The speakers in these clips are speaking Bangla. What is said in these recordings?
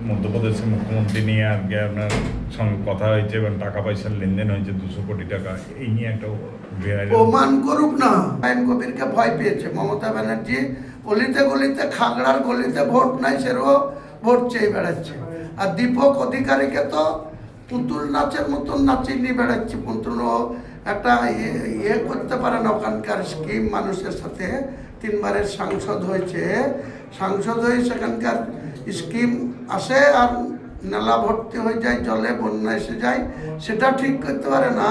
মধ্যপ্রদেশের মুখ্যমন্ত্রী নিয়ে আজকে আপনার সঙ্গে কথা হয়েছে এবং টাকা পয়সার লেনদেন হয়েছে 200 কোটি টাকা, এই নিয়ে একটা প্রমাণ করুক না। হুমায়ুন কবিরকে ভয় পেয়েছে মমতা ব্যানার্জি। গলিতে গলিতে খাগড়ার গলিতে ভোট নাই, সেরও ভোট চেয়ে বেড়াচ্ছে। আর দীপক অধিকারীকে তো পুতুল নাচের মতন নাচিয়ে নিয়ে বেড়াচ্ছে। পুতুল একটা ইয়ে করতে পারে না, ওখানকার স্কিম মানুষের সাথে। 3 বারের সাংসদ হয়েছে, সাংসদ হয়ে সেখানকার স্কিম আসে আর নালা ভর্তি হয়ে যায়, জলে বন্যা এসে যায়, সেটা ঠিক করতে পারে না।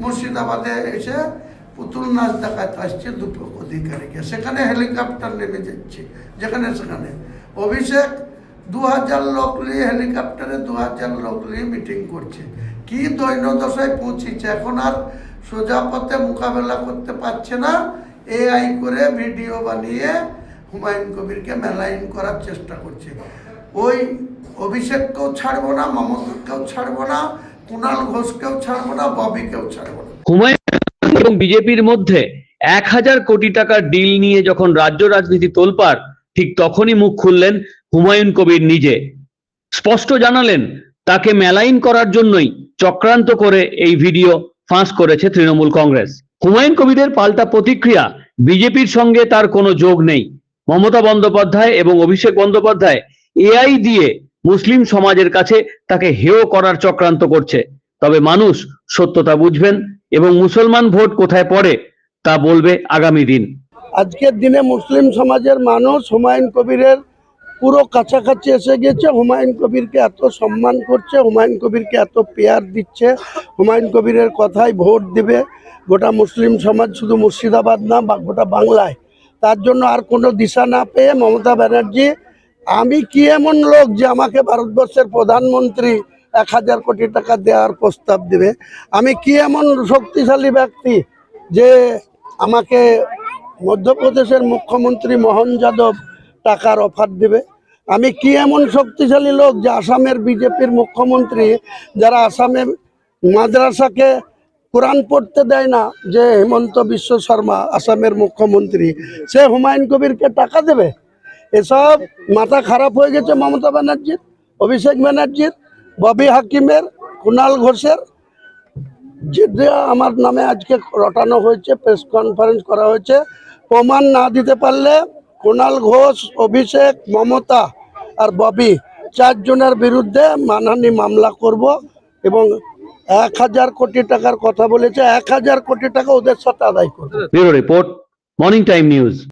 মুর্শিদাবাদে এসে পুতুল নাচ দেখাতে আসছে দীপক অধিকারীকে, সেখানে হেলিকপ্টার নেমে যাচ্ছে যেখানে সেখানে। অভিষেক 2000 লোক নিয়ে হেলিকপ্টারে 2000 লোক নিয়ে মিটিং করছে। কি দৈন্যদশায় পৌঁছেছে, এখন আর সোজা পথে মোকাবেলা করতে পারছে না। এআই করে ভিডিও বানিয়ে হুমায়ুন কবিরকে মেলাইন করার চেষ্টা করছে। ওই অভিষেককেও ছাড়বো না, মমতাকেও ছাড়বো না, কুণাল ঘোষকেও ছাড়বো না, ববিকেও ছাড়বো না। হুমায়ুন এবং বিজেপির মধ্যে 1000 কোটি টাকার ডিল নিয়ে যখন রাজ্য রাজনীতি তোলপাড়, ঠিক তখনই মুখ খুললেন হুমায়ুন কবির নিজে। স্পষ্ট জানালেন তাকে মেলাইন করার জন্যই চক্রান্ত করে এই ভিডিও ফাঁস করেছে তৃণমূল কংগ্রেস। হুমায়ুন কবিরের পাল্টা প্রতিক্রিয়া, বিজেপির সঙ্গে তার কোনো যোগ নেই। মমতা বন্দ্যোপাধ্যায় এবং অভিষেক বন্দ্যোপাধ্যায় এআই দিয়ে মুসলিম সমাজের কাছে তাকে হেয় করার চক্রান্ত করছে। তবে মানুষ সত্যতা বুঝবেন এবং মুসলমান ভোট কোথায় পড়ে তা বলবে আগামী দিন। আজকের দিনে মুসলিম সমাজের মানুষ হুমায়ুন কবিরের পুরো কাছাকাছি এসে গেছে। হুমায়ুন কবিরকে এত সম্মান করছে, হুমায়ুন কবিরকে এত পেয়ার দিচ্ছে, হুমায়ুন কবিরের কথাই ভোট দিবে গোটা মুসলিম সমাজ, শুধু মুর্শিদাবাদ না বা গোটা বাংলায়। তার জন্য আর কোনো দিশা না পেয়ে মমতা ব্যানার্জি, আমি কি এমন লোক যে আমাকে ভারতবর্ষের প্রধানমন্ত্রী 1000 কোটি টাকা দেওয়ার প্রস্তাব দেবে? আমি কি এমন শক্তিশালী ব্যক্তি যে আমাকে মধ্যপ্রদেশের মুখ্যমন্ত্রী মোহন যাদব টাকার অফার দেবে? আমি কি এমন শক্তিশালী লোক যে আসামের বিজেপির মুখ্যমন্ত্রী, যারা আসামের মাদ্রাসাকে কোরআন পড়তে দেয় না, যে হেমন্ত বিশ্ব শর্মা আসামের মুখ্যমন্ত্রী, সে হুমায়ুন কবিরকে টাকা দেবে? এসব মাথা খারাপ হয়ে গেছে মমতা ব্যানার্জির, অভিষেক ব্যানার্জির, ববি হাকিমের, কুণাল ঘোষের। যেটা আমার নামে আজকে রটানো হয়েছে, প্রেস কনফারেন্স করা হয়েছে, প্রমাণ না দিতে পারলে কুণাল ঘোষ, অভিষেক, মমতা আর ববি 4 জনের বিরুদ্ধে মানহানি মামলা করব। এবং 1000 কোটি টাকার কথা বলেছে, 1000 কোটি টাকা ওদের সাথে আদায় করব। Bureau report, morning time news.